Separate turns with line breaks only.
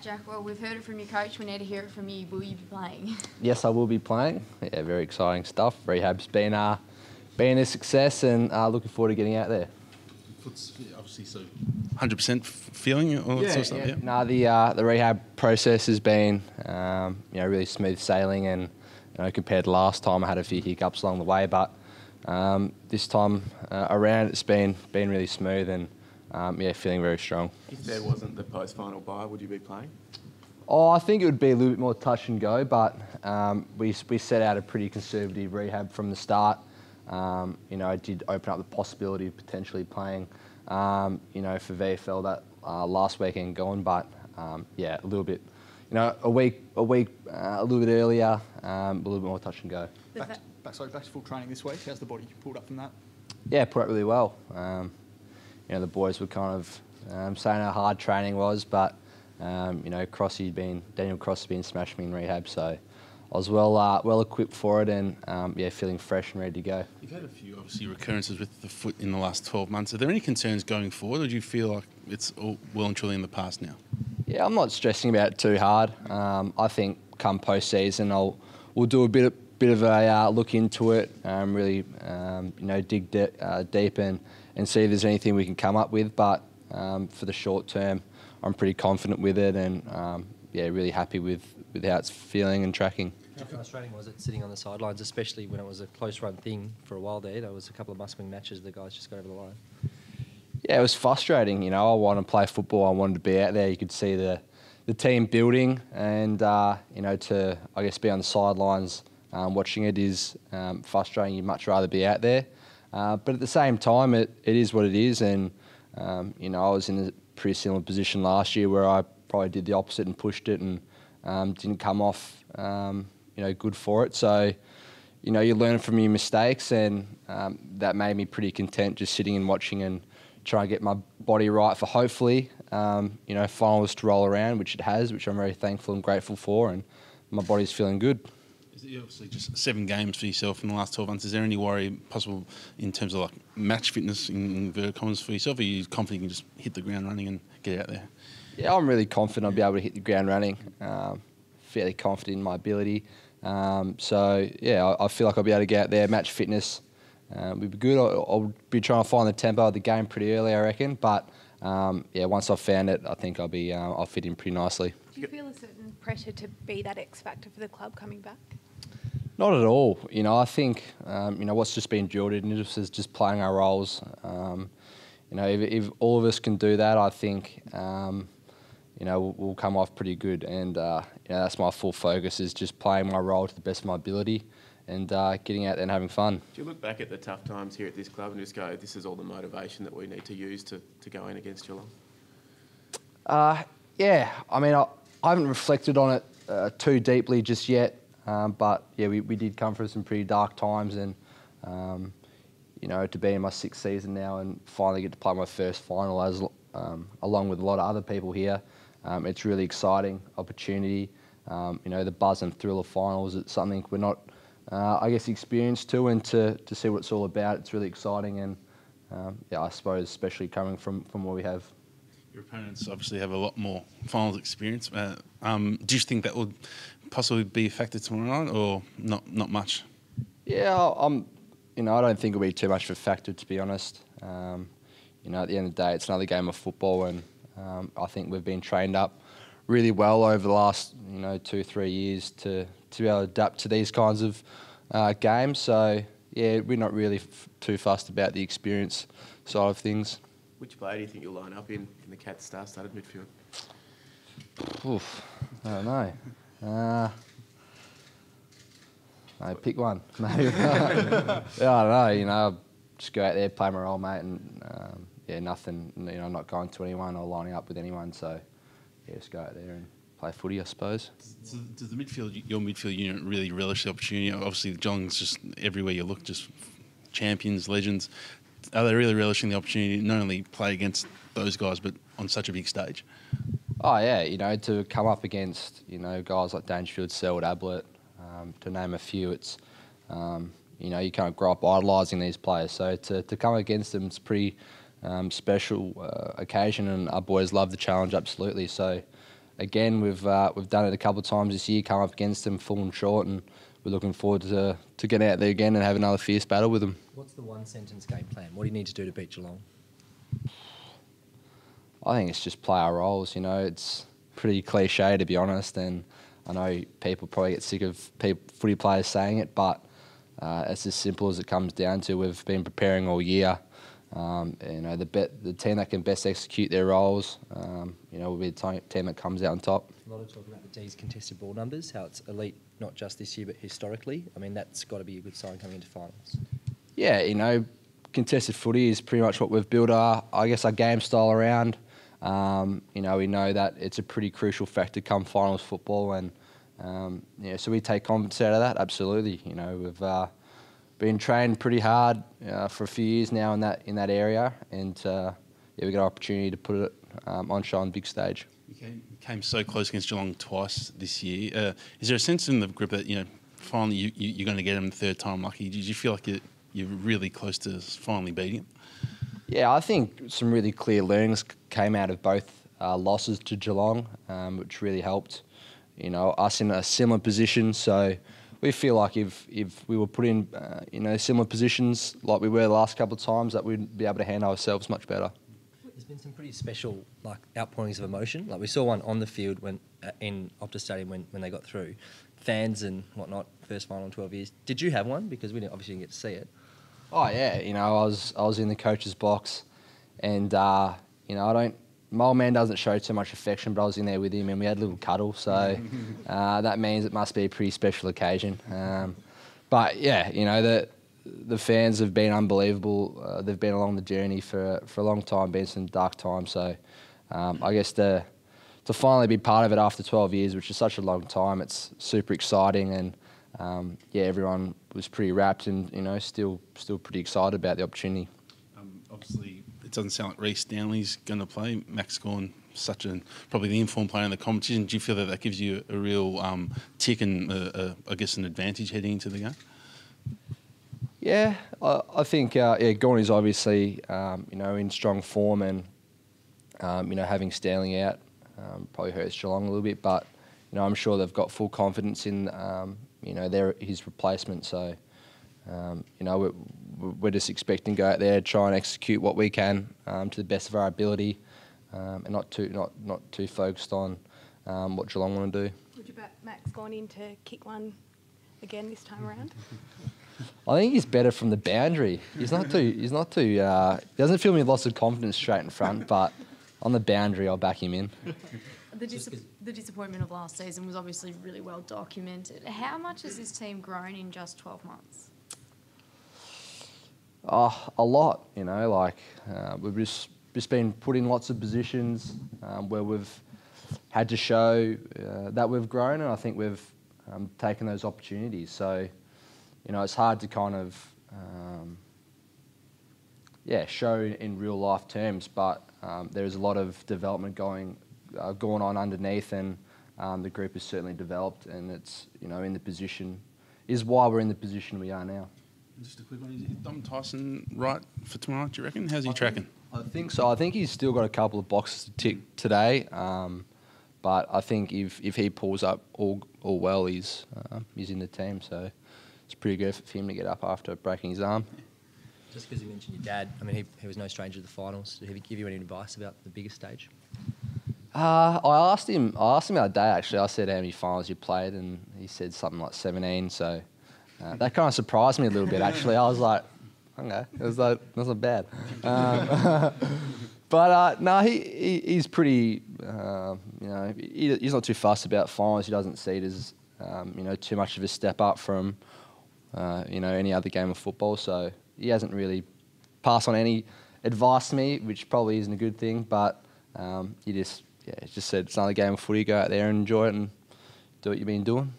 Jack, well, we've heard it from your coach. We need to hear it from you. Will you be playing?
Yes, I will be playing. Yeah, very exciting stuff. Rehab's been a success, and looking forward to getting out there.
Foot's obviously so 100% feeling all that sort of stuff.
No, the rehab process has been really smooth sailing, and compared to last time, I had a few hiccups along the way, but this time around it's been really smooth, and feeling very strong.
If there wasn't the post-final bye, would you be playing?
Oh, I think it would be a little bit more touch and go, but we set out a pretty conservative rehab from the start. I did open up the possibility of potentially playing, for VFL that last weekend gone, but a little bit, a week, a little bit earlier, a little bit more touch and go.
Back to full training this week. How's the body pulled up from that?
Yeah, pulled up really well. The boys were kind of saying how hard training was, but Daniel Crossy been smashing me in rehab, so I was well equipped for it, and feeling fresh and ready to go.
You've had a few obviously recurrences with the foot in the last 12 months. Are there any concerns going forward, or do you feel like it's all well and truly in the past now? Yeah,
I'm not stressing about it too hard. I think come post-season we'll do a bit of a look into it, really dig deep and see if there's anything we can come up with. But for the short term, I'm pretty confident with it, and really happy with how it's feeling and tracking.
How frustrating was it sitting on the sidelines, especially when it was a close run thing for a while there? There was a couple of must-win matches the guys just got over the line.
Yeah, it was frustrating. I wanted to play football. I wanted to be out there. You could see the team building, and to be on the sidelines watching it is frustrating. You'd much rather be out there, but at the same time, it is what it is. And I was in a pretty similar position last year where I probably did the opposite and pushed it and didn't come off good for it. So you learn from your mistakes, and that made me pretty content just sitting and watching and trying to get my body right for hopefully finals to roll around, which it has, which I'm very thankful and grateful for, and my body's feeling good.
Obviously just 7 games for yourself in the last 12 months. Is there any worry possible in terms of match fitness in inverted commas for yourself? Or are you confident you can just hit the ground running and get out there?
Yeah, I'm really confident I'll be able to hit the ground running. Fairly confident in my ability. I feel like I'll be able to get out there. Match fitness would be good. I'll be trying to find the tempo of the game pretty early, I reckon. But once I've found it, I think I'll fit in pretty nicely.
Do you feel a certain pressure to be that X factor for the club coming back?
Not at all. I think what's just been drilled in us is just playing our roles. If all of us can do that, I think we'll come off pretty good. And that's my full focus, is just playing my role to the best of my ability and getting out there and having fun.
Do you look back at the tough times here at this club and just go, this is all the motivation that we need to use to go in against Geelong?
I haven't reflected on it too deeply just yet. But we did come through some pretty dark times, and to be in my 6th season now and finally get to play my first final along with a lot of other people here, it's really exciting opportunity. The buzz and thrill of finals, it's something we're not experienced to, and to see what it's all about, it's really exciting. And I suppose especially coming from what we have.
Your opponents obviously have a lot more finals experience. Do you think that would possibly be a factor tomorrow night, or not much?
Yeah, I don't think it'll be too much of a factor, to be honest. At the end of the day, it's another game of football, and I think we've been trained up really well over the last 2-3 years to be able to adapt to these kinds of games. So we're not really too fussed about the experience side of things.
Which player do you think you'll line up in the Cats star-studded midfield?
I don't know. Pick one. Maybe. I don't know. Just go out there, play my role, mate, and nothing. I'm not going to anyone or lining up with anyone. So just go out there and play footy, I suppose.
Does your midfield unit really relish the opportunity? Obviously, Geelong's just everywhere you look, just champions, legends. Are they really relishing the opportunity to not only play against those guys, but on such a big stage?
Oh yeah, to come up against guys like Dangerfield, Selwood, Ablett, to name a few, it's you can't grow up idolising these players. So to come against them, it's a pretty special occasion, and our boys love the challenge absolutely. So again, we've done it a couple of times this year, come up against them, fallen short, and we're looking forward to getting out there again and have another fierce battle with them.
What's the one-sentence game plan? What do you need to do to beat Geelong?
I think it's just play our roles. It's pretty cliche, to be honest, and I know people probably get sick of footy players saying it, but it's as simple as it comes down to. We've been preparing all year. The team that can best execute their roles, will be the team that comes out on top.
A lot of talk about the D's contested ball numbers, how it's elite, not just this year, but historically. I mean, that's got to be a good sign coming into finals.
Yeah, contested footy is pretty much what we've built our game style around. We know that it's a pretty crucial factor come finals football, and so we take confidence out of that. Absolutely, we've been trained pretty hard for a few years now in that area, and we got an opportunity to put it on show on the big stage.
You came so close against Geelong twice this year. Is there a sense in the group that finally you're going to get them the third time lucky? Did you feel like you're really close to finally beating them?
Yeah, I think some really clear learnings came out of both losses to Geelong, which really helped, us in a similar position. So we feel like if we were put in, similar positions like we were the last couple of times, that we'd be able to handle ourselves much better.
There's been some pretty special outpourings of emotion. We saw one on the field when in Optus Stadium when they got through. Fans and whatnot, first final in 12 years. Did you have one? Because we obviously didn't get to see it.
Oh yeah, I was in the coach's box, and my old man doesn't show too much affection, but I was in there with him, and we had a little cuddle. So that means it must be a pretty special occasion. But yeah, the fans have been unbelievable. They've been along the journey for a long time, been some dark times. So I guess to finally be part of it after 12 years, which is such a long time, it's super exciting, and everyone was pretty wrapped and still pretty excited about the opportunity.
Obviously, it doesn't sound like Reece Stanley's going to play. Max Gawn, probably the informed player in the competition. Do you feel that gives you a real tick and I guess an advantage heading into the game?
Yeah, I think Gawn is obviously in strong form, and having Stanley out probably hurts Geelong a little bit, but I'm sure they've got full confidence in his replacement. So we're just expecting to go out there, try and execute what we can to the best of our ability, and not too focused on what Geelong want to do.
Would you bet Max gone in to kick one again this time around?
I think he's better from the boundary. He doesn't fill me with lots of confidence straight in front, but on the boundary, I'll back him in.
The disappointment of last season was obviously really well documented. How much has this team grown in just 12 months?
A lot, we've just been put in lots of positions where we've had to show that we've grown, and I think we've taken those opportunities. So, it's hard to kind of show in real life terms, but there's a lot of development going on underneath, and the group has certainly developed, and it's in the position is why we're in the position we are now.
Just a quick one: is Dom Tyson right for tomorrow? Do you reckon? How's he tracking?
I think so. I think he's still got a couple of boxes to tick today, but I think if he pulls up all well, he's in the team. So it's pretty good for him to get up after breaking his arm.
Just because you mentioned your dad, I mean, he was no stranger to the finals. Did he give you any advice about the bigger stage?
I asked him the other day, actually. I said how many finals you played, and he said something like 17. So that kind of surprised me a little bit, actually. I was like, okay, that's not bad. But no, he's pretty, he's not too fussed about finals. He doesn't see it as, too much of a step up from, any other game of football. So he hasn't really passed on any advice to me, which probably isn't a good thing. But he just said it's another game of footy. Go out there and enjoy it and do what you've been doing.